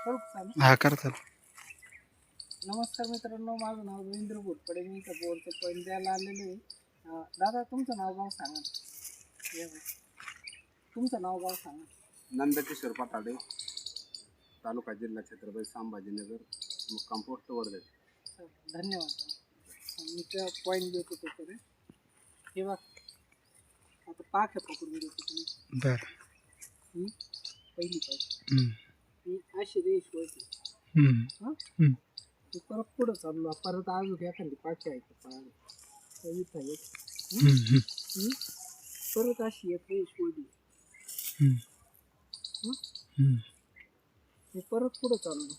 करू चालू? हा करतात. नमस्कार मित्रांनो, माझं नाव रवींद्र घोटपडे. मी इथं बोरचं पॉईंट द्यायला आलेलो आहे. दादा तुमचं नाव गाव सांगा. तुमचं नाव गाव सांगा. नंदकिशोर पठाडे, तालुका जिल्हा छत्रपती संभाजीनगर, मुक्काम पोस्ट वर्धा. धन्यवाद. मी त्या पॉईंट देतो तोपर्यंत. हे बघ, आता पाख्या पकडून देतो तुम्ही. बर. पहिली पाच ही अशी रेष होती. ते परत पुढं चाललो, परत अजून एखादी पाठी आहे पाहायला इथं एक. परत अशी एक रेष होती. मी परत पुढं चाललो,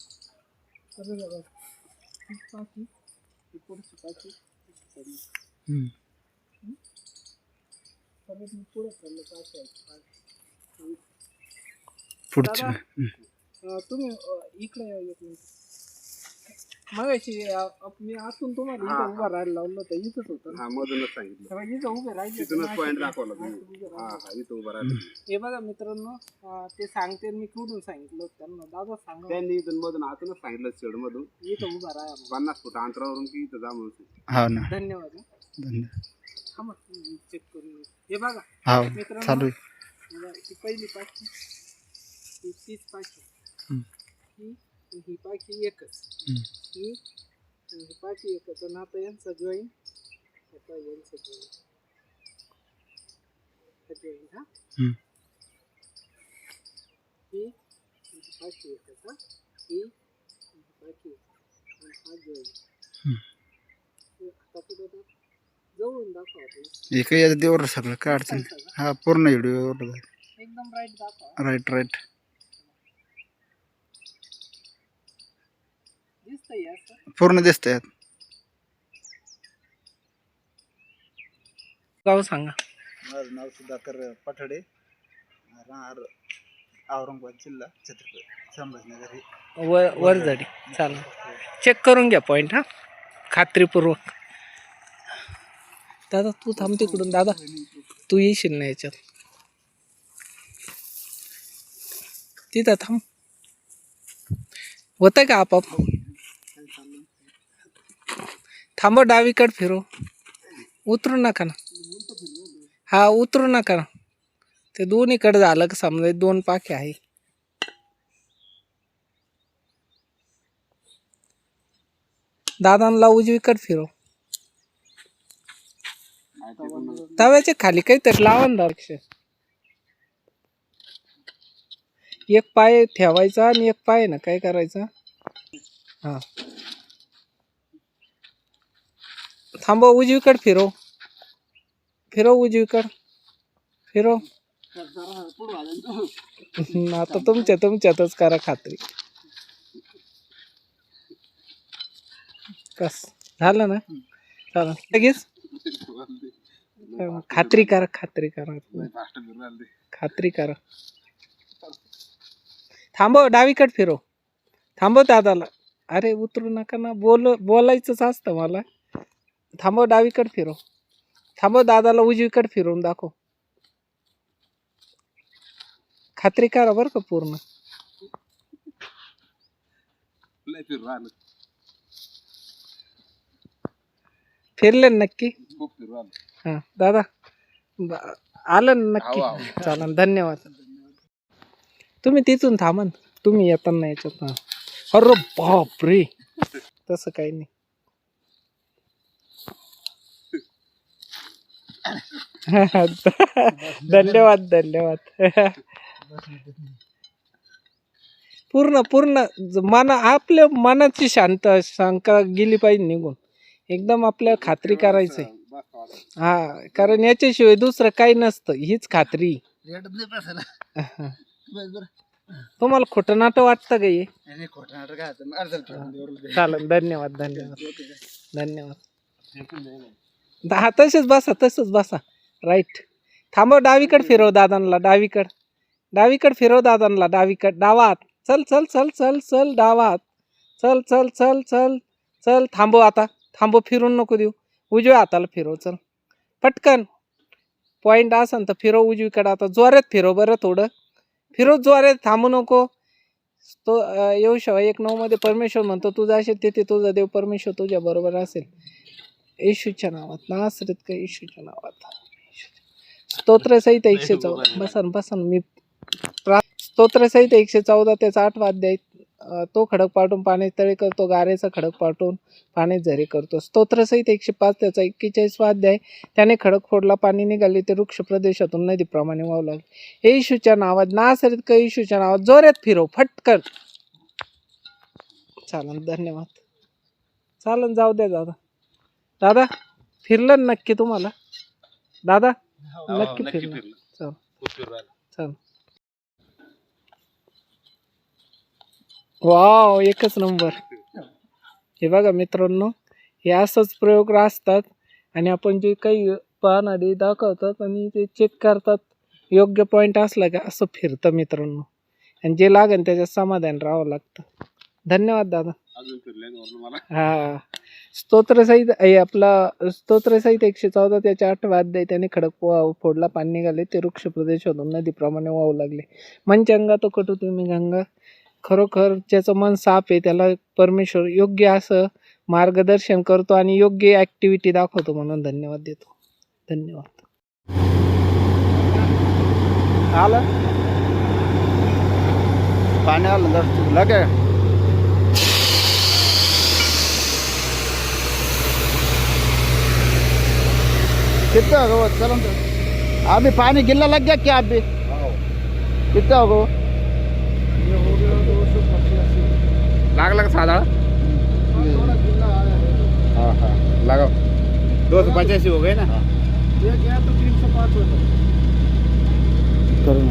परत ही पाठी, ही पुढची पाठी परत मी पुढं चाललो, पाठी आहे पुढच्या तुम्ही इकडे एक मिनिट. मगाशी मी आतून तुम्हाला इथं उभा राहायला लावलं तर इथंच होतं. हा, मधूनच सांगितलं. तेव्हा इथं उभे राहिले. तिथूनच पॉईंट दाखवला तुम्ही. हा हा, इथं उभं राहिलं. हे बघा मित्रांनो, ते सांगते मी कुठून सांगितलं त्यांना. दादा सांगा. त्यांनी इथून मधून आतूनच सांगितलं, शेड मधून इथं उभा राहा 50 फूट अंतरावरून की इथं जा म्हणून. हा ना. धन्यवाद. थांबा चेक करून. हे बघा हा मित्रांनो, चालू आहे. ही पहिली पाठी, ही तीच पाठी, ही पाठी एकच, ही पाठी एकच. आणि आता यांचं जॉईन, आता यांचं जॉईन हा, ही पाठी एकच, हा ही पाठी आणि हा जॉईन. आता कुठं जवळून दाखवा एक देवर सगळं काय अडचण. हा पूर्ण व्हिडिओ एकदम राईट दाखवा. राईट राईट दिसतंय असं पूर्ण दिसतंय. गाव सांगा. माझं नाव सुधाकर पठाडे, राहणार औरंगाबाद जिल्हा छत्रपती संभाजीनगर. वरझाडी. चालेल, चेक करून घ्या पॉईंट. हा, खात्रीपूर्वक. दादा तू थांब तिकडून. दादा तू येशील ना याच्यात, तिथं थांब. होतं का आपाप? थांबव, डावीकडे फिरो. उतरू नका ना. हा, उतरू नका ना. ते दोन्हीकडे झालं का समजा. दोन पाखे आहे. दादांना उजवीकडे फिरो. तव्याच्या खाली काहीतरी लावा ना. एक पाय ठेवायचा आणि एक पाय ना काय करायचा. हा, थांबव, उजवीकडे फिरो. फिरो उजवीकडे फिरो. आता तुमच्यातच करा खात्री. कस झालं ना? चला लगेच खात्री करा. खात्री करा. थांबव, डावीकडे फिरो. थांबव दादाला. अरे उतरू नका ना. बोलायचंच असतं मला. थांबव, डावीकडे फिरो. थांबव, दादाला उजवीकडे फिरवून दाखव. खात्री करा बरं का पूर्ण. फिरले नक्की. हा दादा आलं नक्की. चालेल, धन्यवाद. तुम्ही तिथून थांबन, तुम्ही येताना याच्यात. अरे बापरे, तसं काही नाही. धन्यवाद. पूर्ण आपल्या मनाची शंका गेली पाहिजे निघून. एकदम आपल्या खात्री करायचंय. हा, कारण याच्याशिवाय दुसरं काही नसतं. हीच खात्री. तुम्हाला खोटं नाटं वाटतं का हे? चालेल, धन्यवाद. हा, तसेच बसा. राईट. थांबव, डावीकडे फिरव दादांना. डावीकडे फिरव दादांना. डावीकडे, डावा हात. चल डावा हात. चल थांबव. आता थांबव, फिरून नको देऊ. उजव्या हाताला फिरव. चल पटकन. पॉईंट असन तर फिरव उजवीकडे. आता जोरात फिरव बरं, थोडं फिरव जोरात. थांबू नको. येऊशवा 1:9 मध्ये परमेश्वर म्हणतो तू जाशील तिथे तुझा देव परमेश्वर तुझ्या बरोबर असेल. येशूच्या नावात नासरत का येशूच्या नावात. स्तोत्रसहित 114 बसन मी स्तोत्रसहित 114 त्याचा 8वा अध्याय. तो खडक पाठवून पाण्यात तळे करतो, गारेचा खडक पाठवून पाण्यात झरे करतो. स्तोत्रसहित 105 त्याचा 41वा अध्याय. त्याने खडक फोडला, पाणी निघाले, ते वृक्ष प्रदेशातून नदीप्रमाणे वाहू लागले. येशूच्या नावात नासरत का येशूच्या नावात जोरात फिरव फटकन. चालन, धन्यवाद. चालन, जाऊ द्या दादा. दादा फिरलं ना नक्की तुम्हाला? दादा नक्की फिरलं. चल. वाव, एकच नंबर. हे बघा मित्रांनो, हे असंच प्रयोग असतात आणि आपण जे काही पाहणारे दाखवतात आणि ते चेक करतात. योग्य पॉईंट असला का असं फिरतं मित्रांनो, आणि जे लागेल त्याच्यात समाधान राहावं लागतं. धन्यवाद दादा. हा, स्तोत्रसहित स्तोत्रसहित 114 त्याच्या 8वा अध्याय. त्याने खडक फोडला, पाणी निघाले, ते वृक्ष प्रदेशातून नदीप्रमाणे वाहू लागले. मनचंगा तो कटू तुम्ही गंगा. खरोखर ज्याचं मन साफ आहे त्याला परमेश्वर योग्य असं मार्गदर्शन करतो आणि योग्य ॲक्टिव्हिटी दाखवतो, म्हणून धन्यवाद देतो. धन्यवाद. आलं पाणी आलं तर लगे कितना होगा चलो तो अभी पानी गिरने लग गया क्या अभी कितना होगा लागला साधा. हाँ हाँ लगाओ. 285 हो गए ना. ये गया तो 305 होता. करूँ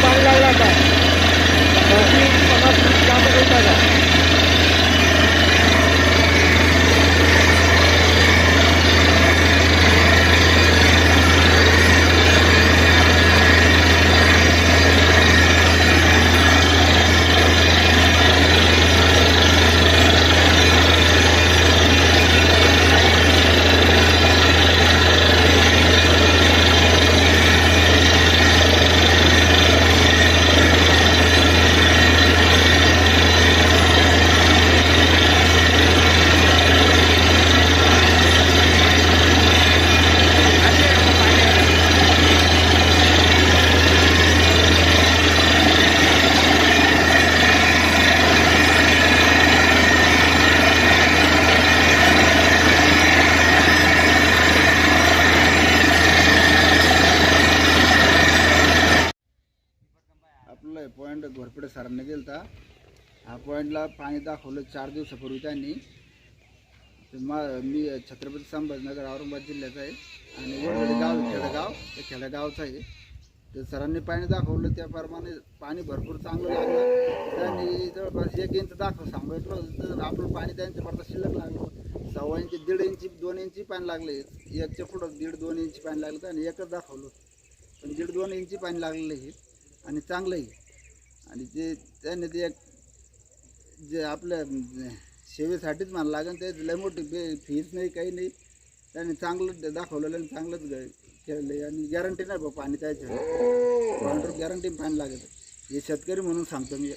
पाणी लागला आता. 50 काम करून टाका. पॉईंट घोरपडे सरांनी गेलता. हा पॉईंटला पाणी दाखवलं 4 दिवसापूर्वी त्यांनी. मी छत्रपती संभाजीनगर औरंगाबाद जिल्ह्याचा आहे आणि वडवडी गाव खेडेगाव ते खेडेगावचं आहे. ते सरांनी पाणी दाखवलं त्याप्रमाणे पाणी भरपूर चांगलं लागलं. त्यांनी जवळपास 1 इंच सांगितलं होतं तर आपलं पाणी त्यांच्यापर्यंत शिल्लक लागलं. 1.25 इंच 1.5 इंच 2 इंची पाणी लागले. 1च्या पुढं 1.5-2 इंची पाणी लागलं आणि एकच दाखवलं पण 1.5-2 इंची पाणी लागलेलं आहे आणि चांगलं आहे. आणि जे त्याने ते जे आपल्या सेवेसाठीच म्हणायला लागेल ते लय मोठी फीज नाही काही नाही. त्यांनी चांगलं दाखवलेलं आणि चांगलंच केलं आहे आणि गॅरंटी नाही बा पाणी त्याच्या गॅरंटी पाणी लागत. हे शेतकरी म्हणून सांगतो मी.